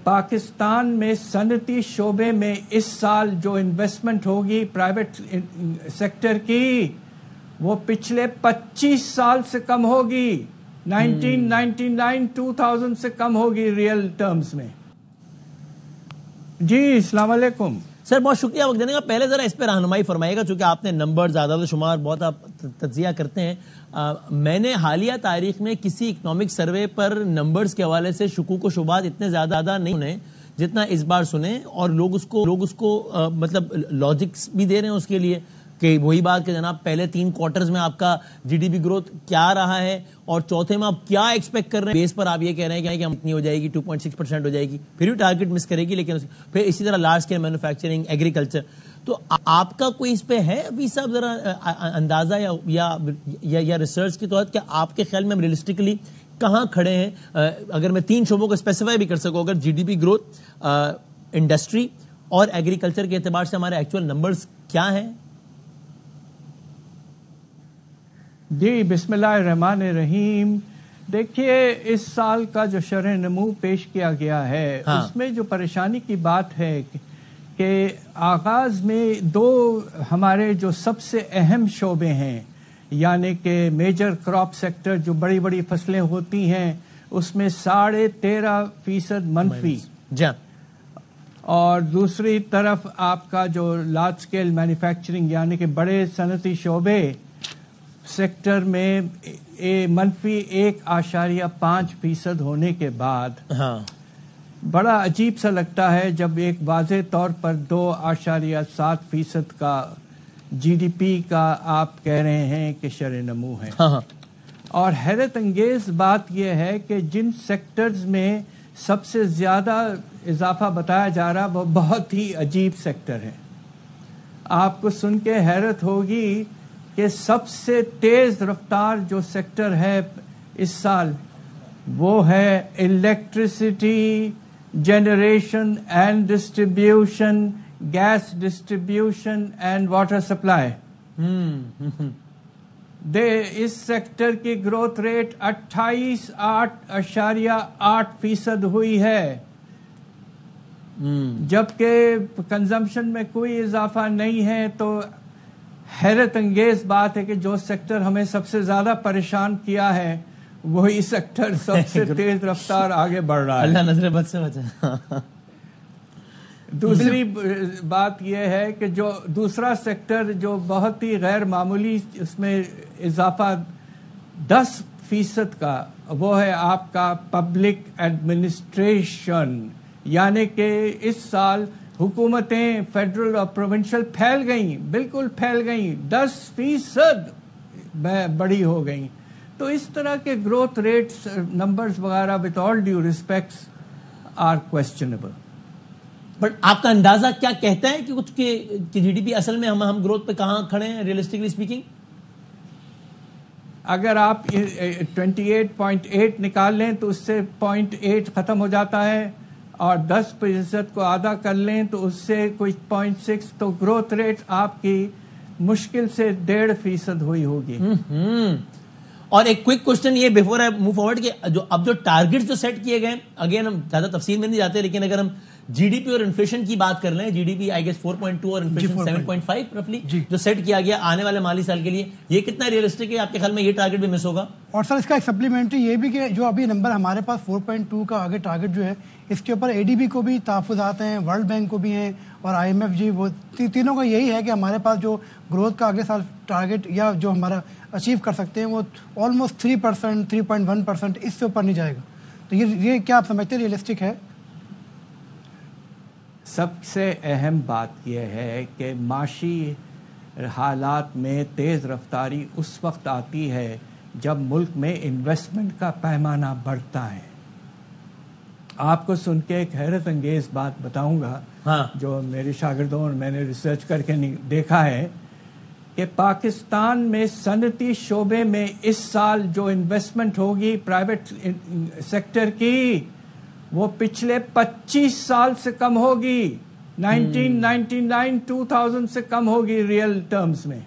پاکستان میں صنعتی شعبے میں اس سال جو انویسٹمنٹ ہوگی پرائیویٹ سیکٹر کی وہ پچھلے 25 سال سے کم ہوگی. 1999 2000 سے کم ہوگی ریئل ٹرمز میں. جی السلام علیکم سر، بہت شکریہ وقت دینے کا. پہلے ذرا اس پہ رہنمائی فرمائے گا، چونکہ آپ نے نمبر زیادہ و شمار بہت آپ تجزیہ کرتے ہیں. میں نے حالیہ تاریخ میں کسی اکنامک سروے پر نمبرز کے حوالے سے شکوک و شبہات اتنے زیادہ نہیں سنے جتنا اس بار سنے، اور لوگ اس کو مطلب لاجکس بھی دے رہے ہیں اس کے لیے کہ وہی بات کہ جناب پہلے 3 کوارٹرز میں آپ کا جی ڈی پی گروتھ کیا رہا ہے اور چوتھے میں آپ کیا ایکسپیکٹ کر رہے ہیں. بیس پر آپ یہ کہہ رہے ہیں کہ ہم اتنی ہو جائے گی، 2.6% ہو جائے گی، پھر بھی ٹارگٹ مس کرے گی. لیکن پھر اسی طرح لارج اسکیل مینوفیکچرنگ، ایگریکلچر. تو آپ کا کوئی اس پہ ہے ابھی صاحب ذرا اندازہ یا ریسرچ کے طور کہ آپ کے خیال میں ریئلسٹکلی کہاں کھڑے ہیں؟ اگر میں 3 شعبوں کو اسپیسیفائی بھی کر سکوں، اگر G D P growth, industry اور ایگریکلچر کے اعتبار سے ہمارے ایکچوئل نمبرز کیا ہیں؟ جی بسم اللہ الرحمن الرحیم. دیکھیے اس سال کا جو شرح نمو پیش کیا گیا ہے اس میں جو پریشانی کی بات ہے کہ آغاز میں 2 ہمارے جو سب سے اہم شعبے ہیں، یعنی کہ میجر کراپ سیکٹر جو بڑی بڑی فصلیں ہوتی ہیں، اس میں 13.5% منفی، اور دوسری طرف آپ کا جو لارج اسکیل مینوفیکچرنگ یعنی کہ بڑے صنعتی شعبے سیکٹر میں منفی 1.5% ہونے کے بعد بڑا عجیب سا لگتا ہے جب ایک واضح طور پر 2.7% کا جی ڈی پی کا آپ کہہ رہے ہیں کہ شرح نمو ہے. اور حیرت انگیز بات یہ ہے کہ جن سیکٹرز میں سب سے زیادہ اضافہ بتایا جا رہا وہ بہت ہی عجیب سیکٹر ہے. آپ کو سن کے حیرت ہوگی کہ سب سے تیز رفتار جو سیکٹر ہے اس سال وہ ہے electricity generation and distribution, gas distribution and water supply. اس سیکٹر کی گروتھ ریٹ 28.8% ہوئی ہے، جبکہ کنزمپشن میں کوئی اضافہ نہیں ہے. تو حیرت انگیز بات ہے کہ جو سیکٹر ہمیں سب سے زیادہ پریشان کیا ہے وہی سیکٹر سب سے تیز رفتار آگے بڑھ رہا ہے. اللہ نظر بد سے بچا. دوسری بات یہ ہے کہ جو دوسرا سیکٹر جو بہت ہی غیر معمولی اس میں اضافہ 10% کا، وہ ہے آپ کا پبلک ایڈمنسٹریشن. یعنی کہ اس سال حکومتیں فیڈرل اور پروونشل پھیل گئیں، بالکل پھیل گئیں، 10% بڑی ہو گئیں. تو اس طرح کے گروتھ ریٹس نمبرز وغیرہ with all due respects are questionable. But آپ کا اندازہ کیا کہتا ہے کہ کچھ کہ جی ڈی پی اصل میں ہم گروتھ پہ کہاں کھڑے ہیں ریئلسٹکلی اسپیکنگ؟ اگر آپ 28.8 نکال لیں تو اس سے 0.8 ختم ہو جاتا ہے، اور 10% کو آدھا کر لیں تو اس سے کوئی 0.6، تو گروتھ ریٹ آپ کی مشکل سے 1.5% ہوئی ہوگی. اور ایک کوئک کوشچن یہ بیفور آئی موو فارورڈ کہ اب جو ٹارگٹ جو سیٹ کیے گئے، اگین ہم زیادہ تفصیل میں نہیں جاتے، لیکن اگر ہم جی ڈی پی اور انفلیشن کی بات کر لیں، جی ڈی پی آئی گیس 4.2 اور انفلیشن 7.5 رفلی جو سیٹ کیا گیا آنے والے مالی سال کے لیے، یہ کتنا ریئلسٹک ہے آپ کے خیال میں؟ یہ ٹارگٹ بھی مس ہوگا؟ اور سر اس کا ایک سپلیمنٹری یہ بھی کہ جو ابھی نمبر ہمارے پاس 4.2 کا آگے ٹارگٹ جو ہے، اس کے اوپر اے ڈی بی کو بھی تحفظات ہیں، ورلڈ بینک کو بھی ہیں، اور آئی ایم ایف جی، وہ تینوں کا یہی ہے کہ ہمارے پاس جو گروتھ کا اگلے سال ٹارگٹ یا جو ہمارا اچیو کر سکتے ہیں وہ آلموسٹ 3%، 3.1%، اس سے اوپر نہیں جائے گا. تو یہ کیا آپ سمجھتے ہیں ریئلسٹک ہے؟ سب سے اہم بات یہ ہے کہ معاشی حالات میں تیز رفتاری اس وقت آتی ہے جب ملک میں انویسٹمنٹ کا پیمانہ بڑھتا ہے. آپ کو سن کے ایک حیرت انگیز بات بتاؤں گا جو میرے شاگردوں اور میں نے ریسرچ کر کے دیکھا ہے کہ پاکستان میں صنعتی شعبے میں اس سال جو انویسٹمنٹ ہوگی پرائیویٹ سیکٹر کی وہ پچھلے 25 سال سے کم ہوگی. 1999 2000 سے کم ہوگی ریئل ٹرمز میں.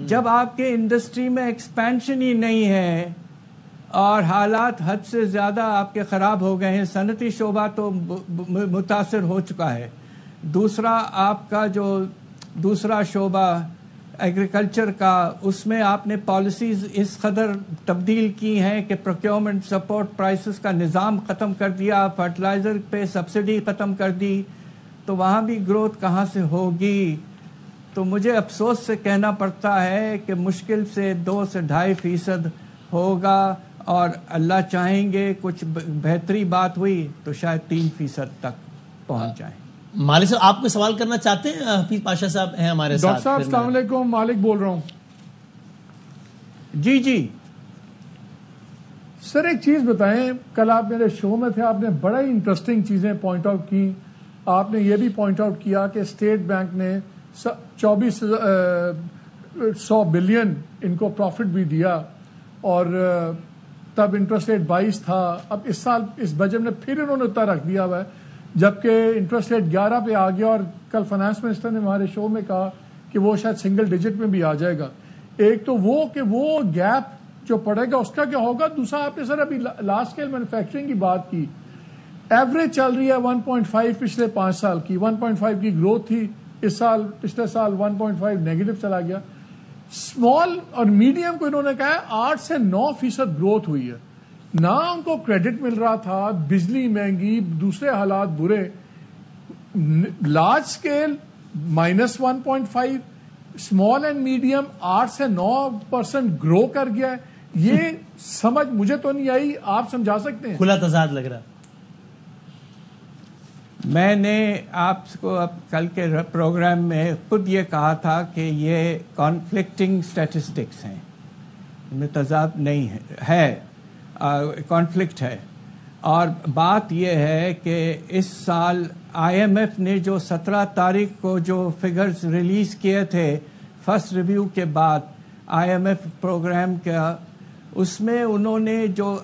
جب آپ کے انڈسٹری میں ایکسپینشن ہی نہیں ہے اور حالات حد سے زیادہ آپ کے خراب ہو گئے ہیں. صنعتی شعبہ تو متاثر ہو چکا ہے. دوسرا آپ کا جو دوسرا شعبہ ایگریکلچر کا، اس میں آپ نے پالیسیز اس قدر تبدیل کی ہیں کہ پروکیورمنٹ سپورٹ پرائسز کا نظام ختم کر دیا، فرٹیلائزر پہ سبسڈی ختم کر دی، تو وہاں بھی گروتھ کہاں سے ہوگی؟ تو مجھے افسوس سے کہنا پڑتا ہے کہ مشکل سے 2 سے 2.5% ہوگا، اور اللہ چاہیں گے کچھ بہتری بات ہوئی تو شاید 3% تک پہنچ جائیں. مالک صاحب آپ کو سوال کرنا چاہتے ہیں؟ حفیظ پاشا صاحب ہیں ہمارے ساتھ. ڈاکٹر صاحب السلام علیکم، مالک بول رہا ہوں. جی سر ایک چیز بتائیں، کل آپ میرے شو میں تھے، آپ نے بڑا ہی انٹرسٹنگ چیزیں پوائنٹ آؤٹ کی. آپ نے یہ بھی پوائنٹ آؤٹ کیا کہ اسٹیٹ بینک نے 2400 بلین ان کو پروفٹ بھی دیا، اور تب انٹرسٹ ریٹ 22 تھا. اب اس سال اس بجٹ میں پھر انہوں نے اتنا رکھ دیا ہوا ہے، جبکہ انٹرسٹ ریٹ 11 پہ آ گیا، اور کل فائنانس منسٹر نے ہمارے شو میں کہا کہ وہ شاید سنگل ڈیجٹ میں بھی آ جائے گا. ایک تو وہ کہ وہ گیپ جو پڑے گا اس کا کیا ہوگا. دوسرا آپ نے سر ابھی لارج اسکیل مینوفیکچرنگ کی بات کی، ایوریج چل رہی ہے 1.5 پچھلے 5 سال کی. 1.5 کی گروتھ تھی اس سال، پچھلے سال 1.5 نیگیٹو چلا گیا. اسمال اور میڈیم کو انہوں نے کہا ہے 8 سے 9% گروتھ ہوئی ہے. نہ ان کو کریڈٹ مل رہا تھا، بجلی مہنگی، دوسرے حالات برے. Large scale -1.5، small and medium 8 سے 9% گرو کر گیا ہے. یہ سمجھ مجھے تو نہیں آئی، آپ سمجھا سکتے ہیں؟ کھلا تضاد لگ رہا. میں نے آپ کو اب کل کے پروگرام میں خود یہ کہا تھا کہ یہ کانفلکٹنگ سٹیٹسٹکس ہیں، ان میں تضاد نہیں ہے، کانفلکٹ ہے. اور بات یہ ہے کہ اس سال آئی ایم ایف نے جو 17 تاریخ کو جو فگرز ریلیز کیے تھے فرسٹ ریویو کے بعد آئی ایم ایف پروگرام کا، اس میں انہوں نے جو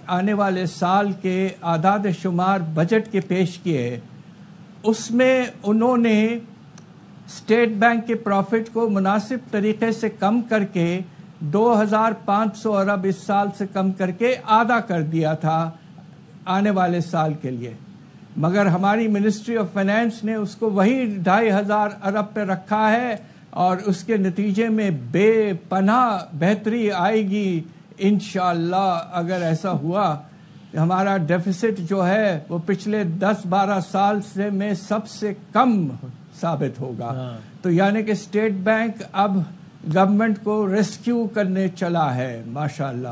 آنے والے سال کے اعداد شمار بجٹ کے پیش کیے، اس میں انہوں نے اسٹیٹ بینک کے پروفٹ کو مناسب طریقے سے کم کر کے 2500 ارب اس سال سے کم کر کے آدھا کر دیا تھا آنے والے سال کے لیے. مگر ہماری منسٹری آف فائنانس نے اس کو وہی 2500 ارب پہ رکھا ہے، اور اس کے نتیجے میں بے پناہ بہتری آئے گی انشاءاللہ. اگر ایسا ہوا ہمارا ڈیفیسٹ جو ہے وہ پچھلے 10-12 سال سے میں سب سے کم ثابت ہوگا. تو یعنی کہ اسٹیٹ بینک اب گورنمنٹ کو ریسکیو کرنے چلا ہے. ماشاءاللہ.